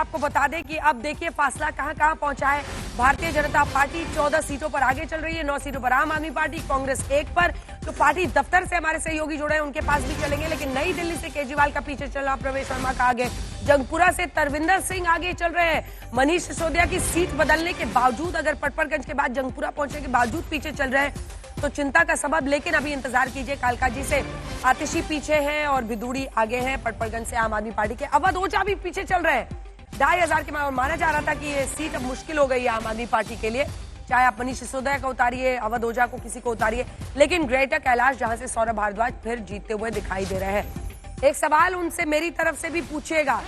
आपको बता दें कि अब देखिए फासला कहां कहां पहुंचा है। भारतीय जनता पार्टी 14 सीटों पर आगे चल रही है, 9 सीटों पर आम आदमी पार्टी, कांग्रेस 1 पर। तो पार्टी दफ्तर से हमारे सहयोगी जुड़े हैं, उनके पास भी चलेंगे। लेकिन नई दिल्ली से केजरीवाल का पीछे चल रहा प्रवेश वर्मा का आगे, जंगपुरा से तरविंदर सिंह आगे चल रहे हैं। मनीष सिसोदिया की सीट बदलने के बावजूद, अगर पटपरगंज के बाद जंगपुरा पहुंचने के बावजूद पीछे चल रहे हैं तो चिंता का सबब। लेकिन अभी इंतजार कीजिए, कालकाजी से आतिशी पीछे हैं और भिदुड़ी आगे हैं। पटपरगंज से आम आदमी पार्टी के अवध ओझा भी पीछे चल रहे हैं 2500 के माना जा रहा था कि ये सीट अब मुश्किल हो गई है आम आदमी पार्टी के लिए। चाहे आप मनीष सिसोदिया को उतारिए, अवध ओझा को, किसी को उतारिए, लेकिन ग्रेटर कैलाश जहां से सौरभ भारद्वाज फिर जीतते हुए दिखाई दे रहे हैं। एक सवाल उनसे मेरी तरफ से भी पूछिएगा,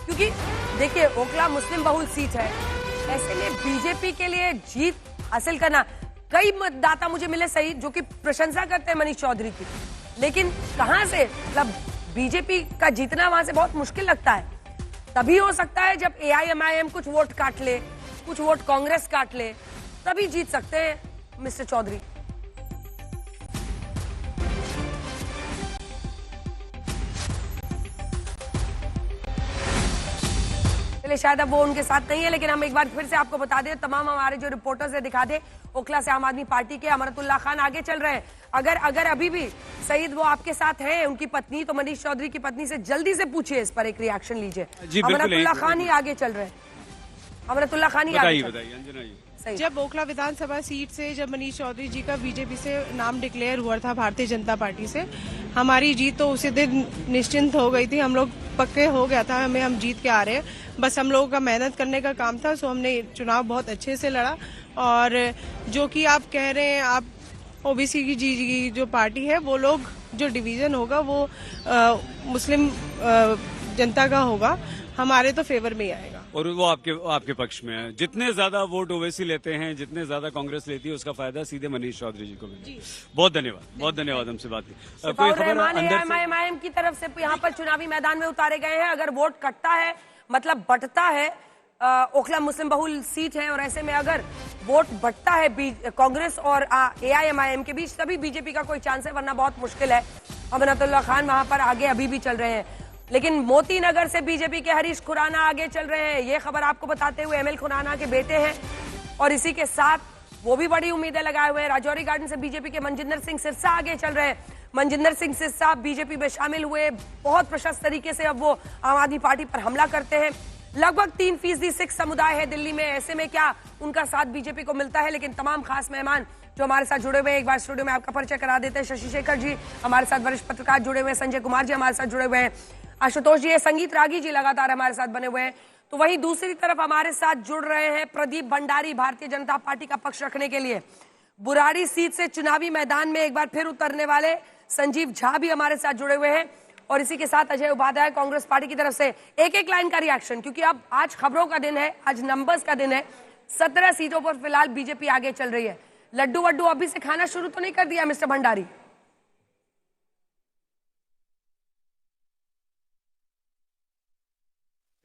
क्योंकि देखिए ओखला मुस्लिम बहुल सीट है, ऐसे में बीजेपी के लिए जीत हासिल करना, कई मतदाता मुझे मिले सही जो कि प्रशंसा करते हैं मनीष चौधरी की, लेकिन कहां से, मतलब बीजेपी का जीतना वहां से बहुत मुश्किल लगता है। तभी हो सकता है जब एआईएमआईएम कुछ वोट काट ले, कुछ वोट कांग्रेस काट ले, तभी जीत सकते हैं मिस्टर चौधरी। शायद अब वो उनके साथ नहीं है, लेकिन हम एक बार फिर से आपको बता दें, तमाम हमारे जो रिपोर्टर्स है दिखा दे, ओखला से आम आदमी पार्टी के अमरतुल्ला खान आगे चल रहे हैं। अगर अभी भी सईद वो आपके साथ हैं, उनकी पत्नी, तो मनीष चौधरी की पत्नी से जल्दी से पूछिए, इस पर एक रिएक्शन लीजिए। अमरतुल्ला खान ही आगे चल रहे हैं, अमरतुल्ला खान ही आगे चल रहे हैं। जब ओखला विधानसभा सीट से जब मनीष चौधरी जी का बीजेपी से नाम डिक्लेयर हुआ था भारतीय जनता पार्टी से, हमारी जीत तो उसी दिन निश्चिंत हो गई थी। हम लोग पक्के हो गया था, हम जीत के आ रहे हैं, बस हम लोगों का मेहनत करने का काम था। सो हमने चुनाव बहुत अच्छे से लड़ा। और जो कि आप कह रहे हैं, आप ओबीसी की जो पार्टी है, वो लोग जो डिवीजन होगा वो मुस्लिम जनता का होगा, हमारे तो फेवर में ही आएगा और वो आपके पक्ष में है। जितने ज्यादा वोट ओवैसी लेते हैं, जितने ज्यादा कांग्रेस लेती है, उसका फायदा सीधे मनीष चौधरी जी को मिलेगा। बहुत धन्यवाद हमसे बात की। कोई खबर एआईएमआईएम की तरफ से यहाँ पर चुनावी मैदान में उतारे गए हैं। अगर वोट कटता है, मतलब बंटता है, ओखला मुस्लिम बहुल सीट है, और ऐसे में अगर वोट बंटता है कांग्रेस और एआईएमआईएम के बीच, तभी बीजेपी का कोई चांस है, वरना बहुत मुश्किल है। अमरतुल्ला खान वहां पर आगे अभी भी चल रहे हैं। लेकिन मोती नगर से बीजेपी के हरीश खुराना आगे चल रहे हैं, ये खबर आपको बताते हुए। एमएल खुराना के बेटे हैं और इसी के साथ वो भी बड़ी उम्मीदें लगाए हुए हैं। राजौरी गार्डन से बीजेपी के मनजिंदर सिंह सिरसा आगे चल रहे हैं। मनजिंदर सिंह सिरसा बीजेपी में शामिल हुए, बहुत प्रशस्त तरीके से अब वो आम आदमी पार्टी पर हमला करते हैं। लगभग 3% सिख समुदाय है दिल्ली में, ऐसे में क्या उनका साथ बीजेपी को मिलता है। लेकिन तमाम खास मेहमान जो हमारे साथ जुड़े हुए हैं, एक बार स्टूडियो में आपका परिचय करा देते हैं। शशि शेखर जी हमारे साथ वरिष्ठ पत्रकार जुड़े हुए हैं, संजय कुमार जी हमारे साथ जुड़े हुए हैं, आशुतोष जी, संगीत रागी जी लगातार हमारे साथ बने हुए हैं। तो वहीं दूसरी तरफ हमारे साथ जुड़ रहे हैं प्रदीप भंडारी, भारतीय जनता पार्टी का पक्ष रखने के लिए बुराड़ी सीट से चुनावी मैदान में एक बार फिर उतरने वाले संजीव झा भी हमारे साथ जुड़े हुए हैं। और इसी के साथ अजय उपाध्याय कांग्रेस पार्टी की तरफ से एक लाइन का रिएक्शन, क्योंकि अब आज खबरों का दिन है, आज नंबर्स का दिन है। 17 सीटों पर फिलहाल बीजेपी आगे चल रही है। लड्डू वड्डू अभी से खाना शुरू तो नहीं कर दिया मिस्टर भंडारी?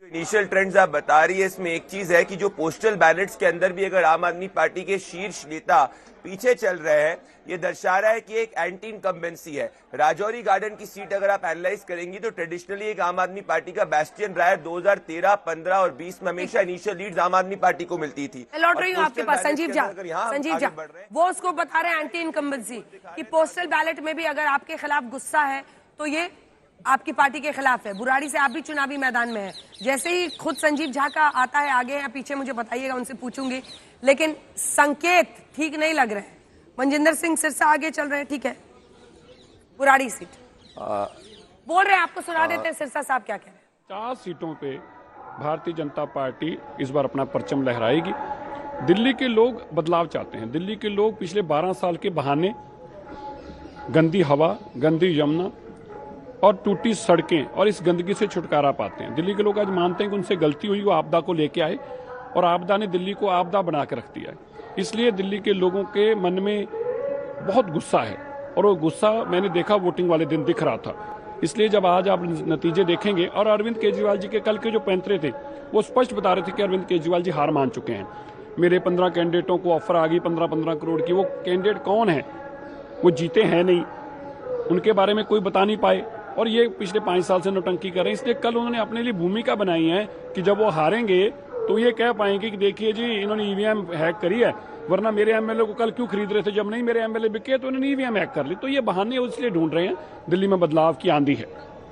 इनिशियल ट्रेंड्स आप बता रही है, इसमें एक चीज है कि जो पोस्टल बैलेट्स के अंदर भी अगर आम आदमी पार्टी के शीर्ष नेता पीछे चल रहे हैं, ये दर्शा रहा है कि एक एंटी इनकम्बेंसी है। राजौरी गार्डन की सीट अगर आप एनालाइज करेंगी तो ट्रेडिशनली एक आम आदमी पार्टी का बैस्टियन रहा है। 2013, 15 और 20 में हमेशा इनिशियल लीड्स आम आदमी पार्टी को मिलती थी। लौट रही हूँ आपके पास संजीव झा, वो उसको बता रहे हैं एंटी इनकम्बेंसी कि पोस्टल बैलेट में भी अगर आपके खिलाफ गुस्सा है तो ये आपकी पार्टी के खिलाफ है। बुराड़ी से आप भी चुनावी मैदान में हैं। जैसे ही खुद संजीव झा का आता है आगे या पीछे मुझे बताइएगा, उनसे पूछूंगी, लेकिन संकेत ठीक नहीं लग रहे हैं। मनजिंदर सिंह सिरसा आगे चल रहे हैं, ठीक है, बुराड़ी सीट बोल रहे हैं, आपको सुना देते हैं सिरसा साहब क्या कह रहे हैं। 4 सीटों पे भारतीय जनता पार्टी इस बार अपना परचम लहराएगी। दिल्ली के लोग बदलाव चाहते हैं। दिल्ली के लोग पिछले 12 साल के बहाने, गंदी हवा, गंदी यमुना और टूटी सड़कें और इस गंदगी से छुटकारा पाते हैं। दिल्ली के लोग आज मानते हैं कि उनसे गलती हुई, वो आपदा को लेके आए और आपदा ने दिल्ली को आपदा बना के रख दिया है। इसलिए दिल्ली के लोगों के मन में बहुत गुस्सा है और वो गुस्सा मैंने देखा वोटिंग वाले दिन दिख रहा था। इसलिए जब आज आप नतीजे देखेंगे, और अरविंद केजरीवाल जी के कल के जो पैंतरे थे वो स्पष्ट बता रहे थे कि अरविंद केजरीवाल जी हार मान चुके हैं। मेरे 15 कैंडिडेटों को ऑफर आ गई 15-15 करोड़ की। वो कैंडिडेट कौन है? वो जीते हैं नहीं, उनके बारे में कोई बता नहीं पाए। और ये पिछले 5 साल से नौटंकी कर रहे हैं। इसलिए कल उन्होंने अपने लिए भूमिका बनाई है कि जब वो हारेंगे तो ये कह पाएंगे कि देखिए जी इन्होंने ईवीएम हैक करी है, वरना मेरे एमएलए को कल क्यों खरीद रहे थे, जब नहीं मेरे एमएलए बिके तो इन्होंने ईवीएम हैक कर ली। तो ये बहाने इसलिए ढूंढ रहे हैं। दिल्ली में बदलाव की आंधी है।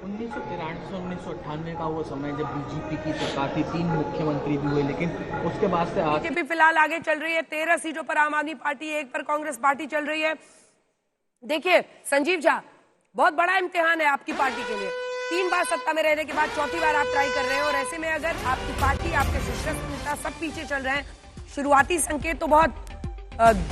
1993 से 1998 का वो समय जब बीजेपी की सरकार थी, 3 मुख्यमंत्री भी हुए, लेकिन उसके बाद से आज बीजेपी फिलहाल आगे चल रही है। 13 सीटों पर आम आदमी पार्टी, 1 पर कांग्रेस पार्टी चल रही है। देखिए संजीव झा, बहुत बड़ा इम्तिहान है आपकी पार्टी के लिए। 3 बार सत्ता में रहने के बाद 4थी बार आप ट्राई कर रहे हैं, और ऐसे में अगर आपकी पार्टी, आपके शीर्ष नेता सब पीछे चल रहे हैं, शुरुआती संकेत तो बहुत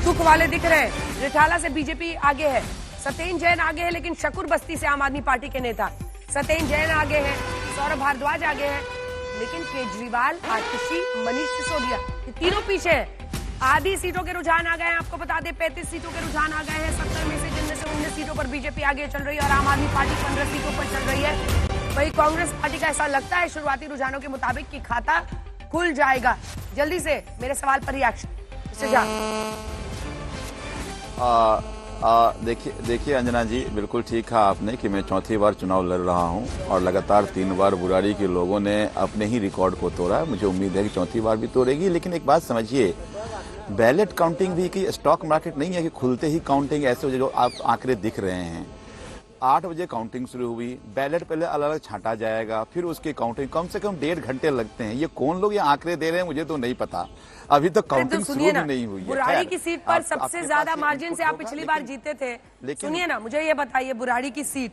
दुख वाले दिख रहे हैं। रिठाला से बीजेपी आगे है, सत्येंद्र जैन आगे है, लेकिन शकुर बस्ती से आम आदमी पार्टी के नेता सत्येंद्र जैन आगे है, सौरभ भारद्वाज आगे है, लेकिन केजरीवाल, आतिशी, मनीष सिसोदिया ये तीनों पीछे हैं। आधी सीटों के रुझान आ गए हैं। आपको बता दें 35 सीटों के रुझान आ गए हैं 70 में से, जिनमें से 19 सीटों पर बीजेपी आगे चल रही है और आम आदमी पार्टी 15 सीटों पर चल रही है। वही कांग्रेस पार्टी का ऐसा लगता है शुरुआती रुझानों के मुताबिक कि खाता खुल जाएगा। जल्दी से मेरे सवाल पर रिएक्शन सुझाव। देखिए अंजना जी, बिल्कुल ठीक कहा आपने कि मैं 4थी बार चुनाव लड़ रहा हूं और लगातार 3 बार बुराड़ी के लोगों ने अपने ही रिकॉर्ड को तोड़ा। मुझे उम्मीद है कि 4थी बार भी तोड़ेगी। लेकिन एक बात समझिए, बैलेट काउंटिंग भी कि स्टॉक मार्केट नहीं है कि खुलते ही काउंटिंग ऐसे जो आप आंकड़े दिख रहे हैं। 8 बजे काउंटिंग शुरू हुई, बैलेट पहले अलग अलग छांटा जाएगा, फिर उसकी काउंटिंग कम से कम 1.5 घंटे लगते हैं। ये कौन लोग ये आंकड़े दे रहे हैं मुझे तो नहीं पता, अभी तक काउंटिंग शुरू भी नहीं हुई है। बुराड़ी की सीट पर सबसे ज्यादा मार्जिन से आप पिछली बार जीते थे। सुनिए ना, मुझे ये बताइए, बुराड़ी की सीट,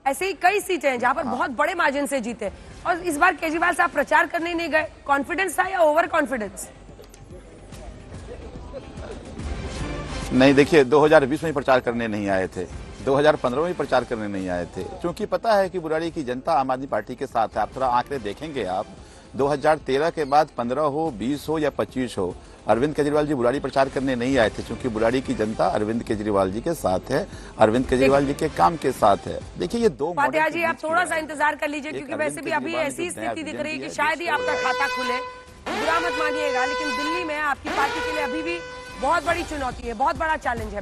ऐसे ही कई सीटें हैं जहां पर बहुत बड़े मार्जिन से जीते, और इस बार केजरीवाल साहब प्रचार करने नहीं गए। कॉन्फिडेंस था या ओवर कॉन्फिडेंस? नहीं, देखिए 2020 में प्रचार करने नहीं आए थे, 2015 में प्रचार करने नहीं आए थे, क्योंकि पता है कि बुराड़ी की जनता आम आदमी पार्टी के साथ है। आप थोड़ा आंकड़े देखेंगे, आप 2013 के बाद 15 हो, 20 हो या 25 हो, अरविंद केजरीवाल जी बुराड़ी प्रचार करने नहीं आए थे, क्योंकि बुराड़ी की जनता अरविंद केजरीवाल जी के साथ है, अरविंद केजरीवाल जी के काम के साथ है। देखिए ये 2 फातिहा जी, आप थोड़ा सा इंतजार कर लीजिए, क्योंकि वैसे भी अभी ऐसी स्थिति दिख रही है कि शायद ही आपका खाता खुले। बुरा मत मानिएगा, लेकिन दिल्ली में आपकी पार्टी के लिए अभी भी बहुत बड़ी चुनौती है, बहुत बड़ा चैलेंज है।